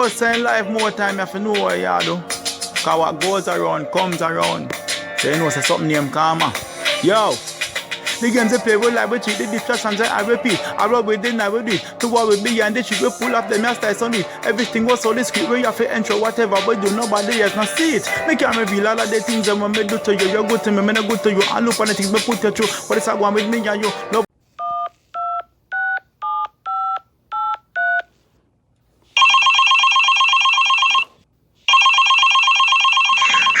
Just in life more time you have to know what you do. Cause what goes around comes around. So you know say something named karma. Yo! The games they play with like we treat the distractions I repeat. I rub with the night with it. To what we be and the shit we pull up the master on it. Everything was so discreet where you have to enter whatever but do nobody else can see it. Me can't reveal all of the things that when me do to you. You're good to me, me not good to you. I look on the things we put you through. But it's a one with me and you. No.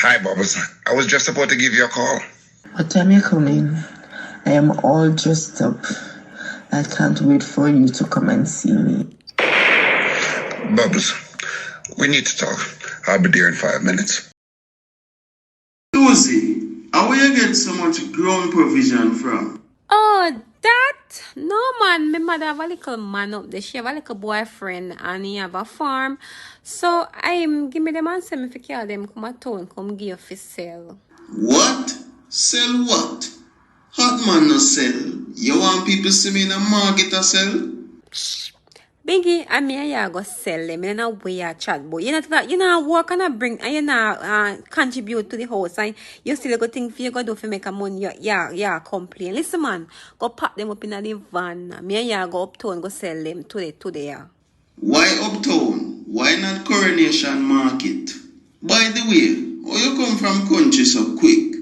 Hi, Bubbles. I was just about to give you a call. What time you coming? I am all dressed up. I can't wait for you to come and see me. Bubbles, we need to talk. I'll be there in 5 minutes. Lucy, how will you get so much ground provision from? Oh, that? No, man. My mother have a little man up there. She have a little boyfriend and he have a farm. So, give me them and send me for carry them come a town, come give for sell. What? Sell what? Hot man no sell. You want people see me in the market to sell? Biggie, I mean, I go sell them. You know where you chat, boy. You know work and bring, and you know contribute to the house, and you still go think for you go do for make a money. Yeah, complain. Listen, man, go pack them up in the van. Me and you go uptown, go sell them today. Yeah. Why uptown? Why not Coronation Market? By the way, how you come from country so quick?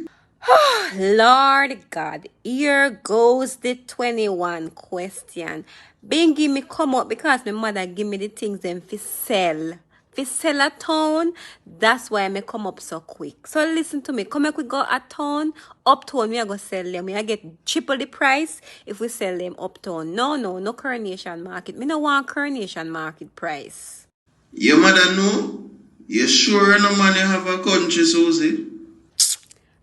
Lord God, here goes the 21 question. Bingy me come up because my mother give me the things them fi sell. Fi sell a town. That's why me come up so quick. So listen to me. Come here we go a town. Uptown we are go sell them. We are get triple the price if we sell them uptown. No Coronation Market. Me no want Coronation Market price. Your mother know? You sure no man you have a country, Susie?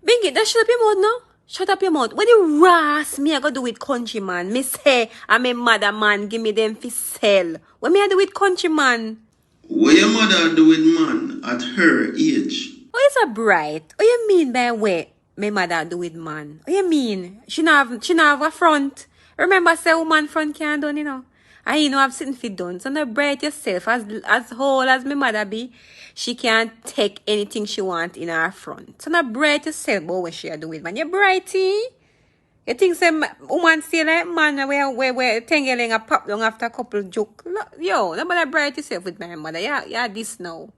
Bingy, that shut up your mouth now. Shut up your mouth. What the ras me I go do with country man? Me say I'm a mother man. Give me them fi sell. What me I do with country man? What your mother do with man at her age? Oh, is a bright. What you mean by what my mother do with man? What you mean? She not have a front. Remember say woman front can't done, you know. And you know I've sitting fit done. So not bright yourself as whole as my mother be. She can't take anything she want in her front. So not bright yourself about what she do with man. You brighty. You think some woman say like man where tengeling a pop long after a couple joke. Yo, nobody bright yourself with my mother. Yeah, this now.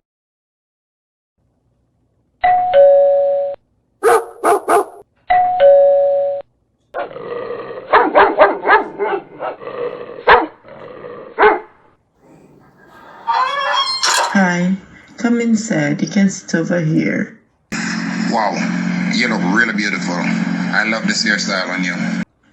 Hi, come inside. You can sit over here. Wow, you look really beautiful. I love this hairstyle on you.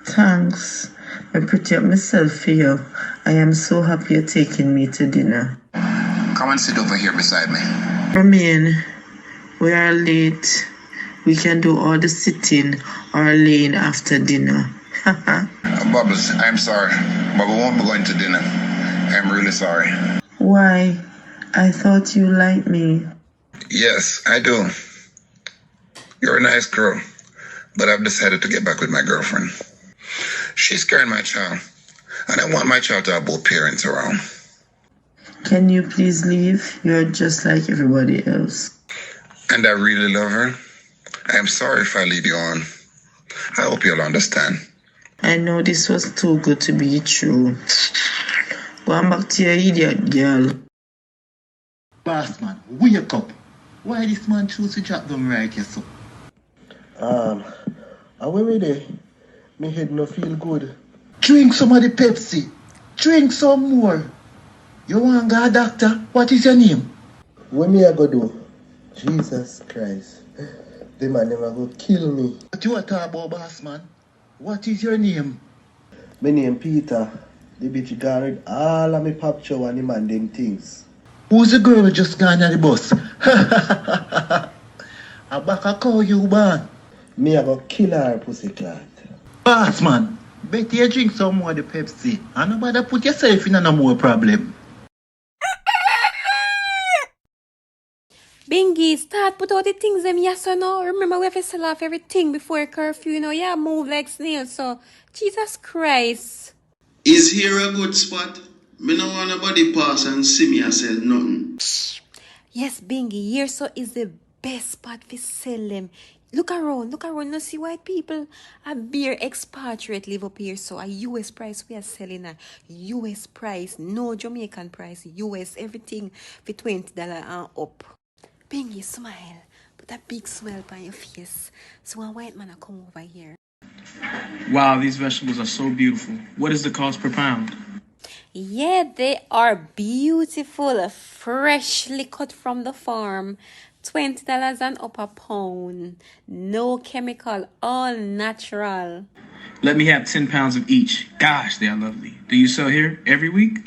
Thanks. I pretty up myself for you. I am so happy you're taking me to dinner. Come and sit over here beside me. Remain. We are late. We can do all the sitting or laying after dinner. Bubbles, I'm sorry, but we won't be going to dinner. I'm really sorry. Why? I thought you liked me. Yes, I do. You're a nice girl, but I've decided to get back with my girlfriend. She's carrying my child, and I want my child to have both parents around. Can you please leave? You're just like everybody else. And I really love her. I am sorry if I lead you on. I hope you'll understand. I know this was too good to be true. Go on back to your idiot girl. Boss man, wake up. Why this man choose to drop them right here so? I went with it. My head no feel good. Drink some of the Pepsi. Drink some more. You want to go doctor? What is your name? What me I go do? Jesus Christ. The man never go kill me. What you talk about, boss man? What is your name? My name Peter. The bitch guarded all of my pop show and the man them things. Who's the girl just gone on the bus? I back a call you, man. Me I go kill her pussy clot. Boss man, better you drink some more of the Pepsi. And nobody put yourself in no more problem. Bingy, start put all the things them yes or no. Remember we have to sell off everything before curfew, you know. Yeah, move like snails. So, Jesus Christ. Is here a good spot? Me no want nobody pass and see me and sell nothing. Yes, Bingy, here so is the best spot for sell them. Look around, no see white people. A beer expatriate live up here, so a US price we are selling a US price, no Jamaican price, US everything for $20 and up. Bingy, smile. Put a big smile on your face. So a white man come over here. Wow, these vegetables are so beautiful. What is the cost per pound? Yeah, they are beautiful, freshly cut from the farm. $20 and up a pound. No chemical, all natural. Let me have 10 pounds of each. Gosh, they are lovely. Do you sell here every week?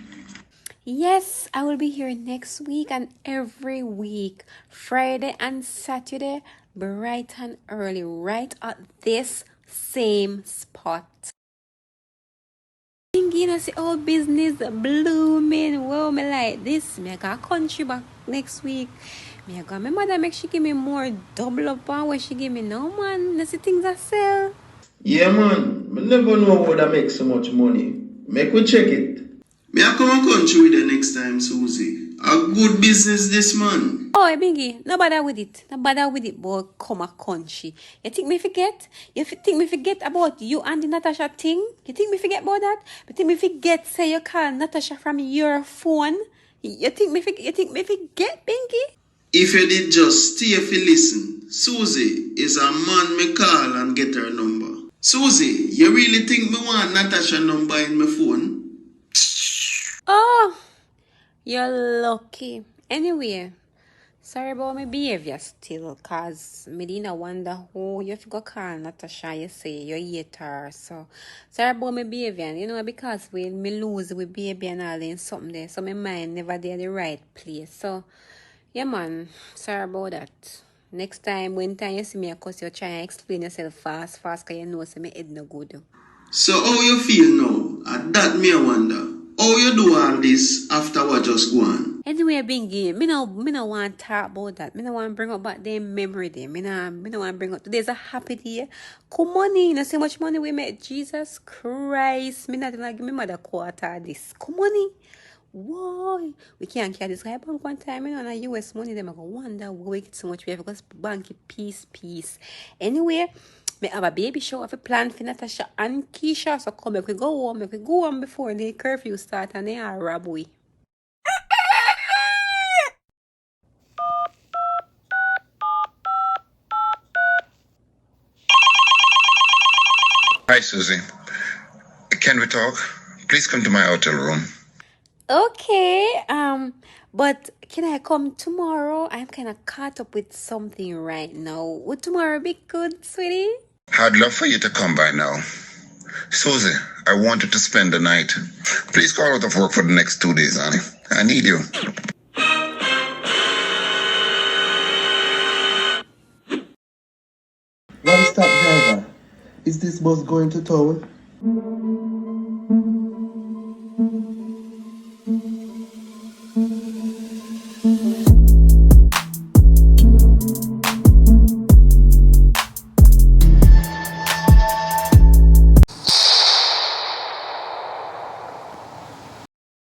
Yes, I will be here next week and every week. Friday and Saturday, bright and early, right at this same spot. You know, see all business blooming. Wow, me like this. Me I got country back next week. Me I got my mother make she give me more double up on what she give me now, man. That's the things I sell. Yeah, man. Me never know how that make so much money. Make we check it. Me I come and country with you next time, Susie. A good business this man. Oh, Bingy, no bother with it. No bother with it, boy. Come a country. You think me forget? You think me forget about you and the Natasha thing? You think me forget about that? You think me forget say you call Natasha from your phone? You think me forget? You think me forget, Bingy? If you did just stay if you listen, Susie is a man me call and get her number. Susie, you really think me want Natasha number in my phone? Oh, you're lucky. Anyway, sorry about my behavior still, cause me didn't wonder who you forgot call Natasha, you say you hate her. So sorry about my behavior, you know, because when me lose with baby and all in something there, so my mind never there the right place. So yeah man, sorry about that. Next time when you see me, of course you try and explain yourself fast, cause you know say my head no good. So how you feel now? At that me I wonder. How you do all this after what just go on? Anyway, Bingy, me no want to talk about that. Me no want to bring up back them memory there. Me no want to bring up. Today's a happy day. Come money, you know see much money we made. Jesus Christ. Me not gonna give me mother quarter of this. Come money. Why? We can't carry this guy bank one time, you know, and US money, them I go wonder why we get so much we have because bank peace. Anyway, me have a baby shower for plan for Natasha and Keisha. So come make we go home before the curfew start and they are rob we. Hi, Susie. Can we talk? Please come to my hotel room. Okay, but can I come tomorrow? I'm kind of caught up with something right now. Would tomorrow be good, sweetie? I'd love for you to come by now. Susie, I wanted to spend the night. Please call out of work for the next 2 days, honey. I need you. One stop driver. Is this bus going to town?